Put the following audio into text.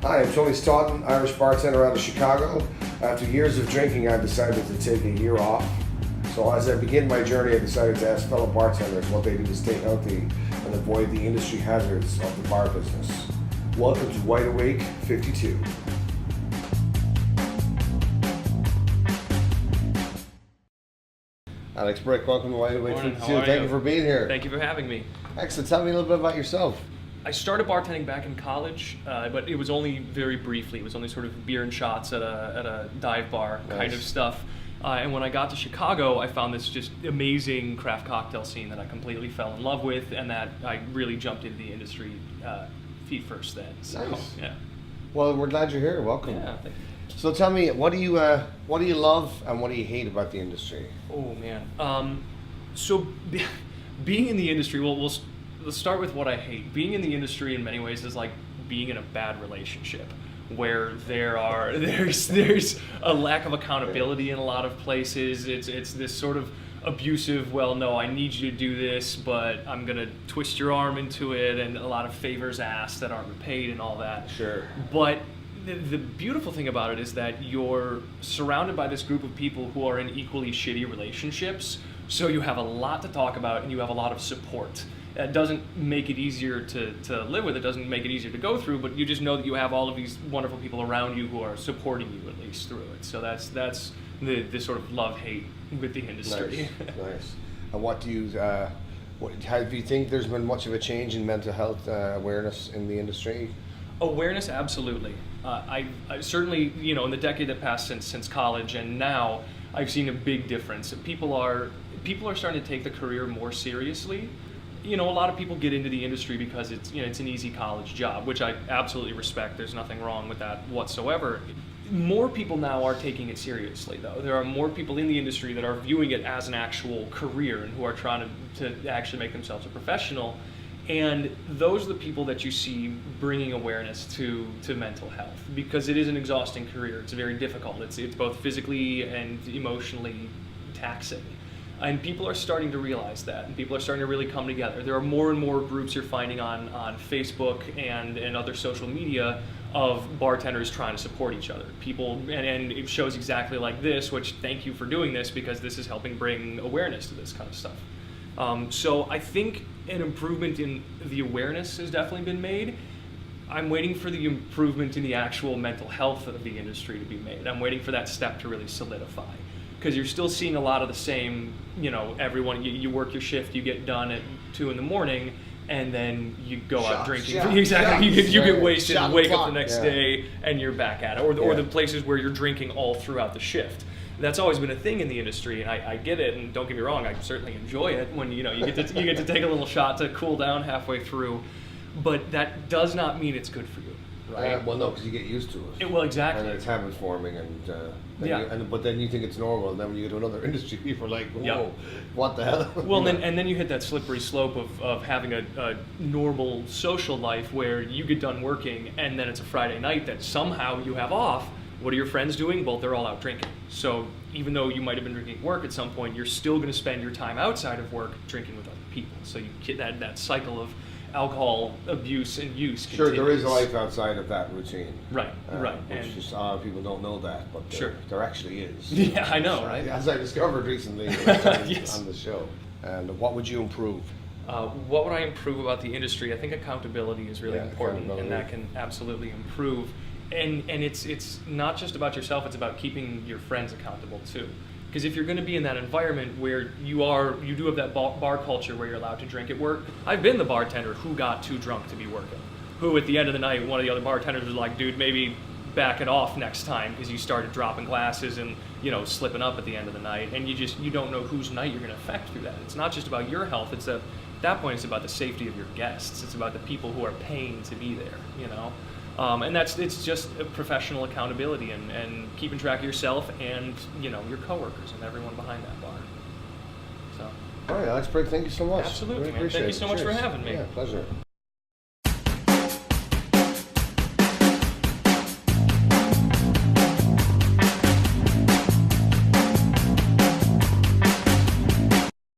Hi, I'm Tony Staunton, Irish bartender out of Chicago. After years of drinking, I decided to take a year off. So as I begin my journey, I decided to ask fellow bartenders what they do to stay healthy and avoid the industry hazards of the bar business. Welcome to Wide Awake 52. Alex Brick, welcome to Wide Awake 52. Thank you for being here. Thank you for having me. Excellent. Tell me a little bit about yourself. I started bartending back in college, but it was only very briefly. It was only sort of beer and shots at a dive bar kind of stuff. And when I got to Chicago, I found this just amazing craft cocktail scene that I completely fell in love with, and that I really jumped into the industry feet first then. So, nice. Yeah. Well, we're glad you're here. Welcome. Yeah, thank you. So tell me, what do you love and what do you hate about the industry? Oh man. Being in the industry, let's start with what I hate. Being in the industry in many ways is like being in a bad relationship, where there's a lack of accountability in a lot of places. It's this sort of abusive, well, no, I need you to do this, but I'm gonna twist your arm into it, and a lot of favors asked that aren't repaid and all that. Sure. But the beautiful thing about it is that you're surrounded by this group of people who are in equally shitty relationships, so you have a lot to talk about and you have a lot of support. It doesn't make it easier to live with, it doesn't make it easier to go through, but you just know that you have all of these wonderful people around you who are supporting you at least through it. So that's the sort of love-hate with the industry. Nice. And what do you think there's been much of a change in mental health awareness in the industry? Awareness, absolutely. I certainly, in the decade that passed since college and now, I've seen a big difference. People are starting to take the career more seriously. A lot of people get into the industry because it's an easy college job, which I absolutely respect. There's nothing wrong with that whatsoever. More people now are taking it seriously, though. There are more people in the industry that are viewing it as an actual career and who are trying to actually make themselves a professional. And those are the people that you see bringing awareness to mental health, because it is an exhausting career. It's very difficult. It's both physically and emotionally taxing. And people are starting to realize that, and people are starting to really come together. There are more and more groups you're finding on Facebook and other social media of bartenders trying to support each other. People, and it shows exactly like this, which thank you for doing this, because this is helping bring awareness to this kind of stuff. So I think an improvement in the awareness has definitely been made. I'm waiting for the improvement in the actual mental health of the industry to be made. I'm waiting for that step to really solidify. Because you're still seeing a lot of the same, everyone, you work your shift, you get done at 2 a.m, and then you go out drinking. Exactly. You get wasted and wake up the next day and you're back at it. Or the places where you're drinking all throughout the shift. That's always been a thing in the industry, and I get it, and don't get me wrong, I certainly enjoy it when you get to take a little shot to cool down halfway through, but that does not mean it's good for you, right? Well, no, because you get used to it. Well, exactly. And it's habit forming, but then you think it's normal, and then when you get to another industry, people are like, whoa, what the hell? Well, and then you hit that slippery slope of having a normal social life where you get done working, and then it's a Friday night that somehow you have off. What are your friends doing? Well, they're all out drinking. So even though you might have been drinking at work at some point, you're still going to spend your time outside of work drinking with other people. So you get that cycle of alcohol abuse and use continues. Sure, there is a life outside of that routine. Right. Which just people don't know that, but there actually is. Yeah, I know, right? As I discovered recently on the show. And what would you improve? What would I improve about the industry? I think accountability is really important, and that can absolutely improve. And it's not just about yourself, it's about keeping your friends accountable too. Because if you're going to be in that environment where you do have that bar culture where you're allowed to drink at work. I've been the bartender who got too drunk to be working. Who at the end of the night, one of the other bartenders was like, dude, maybe back it off next time, because you started dropping glasses and slipping up at the end of the night, and you don't know whose night you're going to affect through that. It's not just about your health, at that point it's about the safety of your guests. It's about the people who are paying to be there, and it's just a professional accountability and keeping track of yourself and your coworkers and everyone behind that bar. So. All right, Alex Brick, thank you so much. Absolutely, really man. Thank you so much for having me. Yeah, pleasure.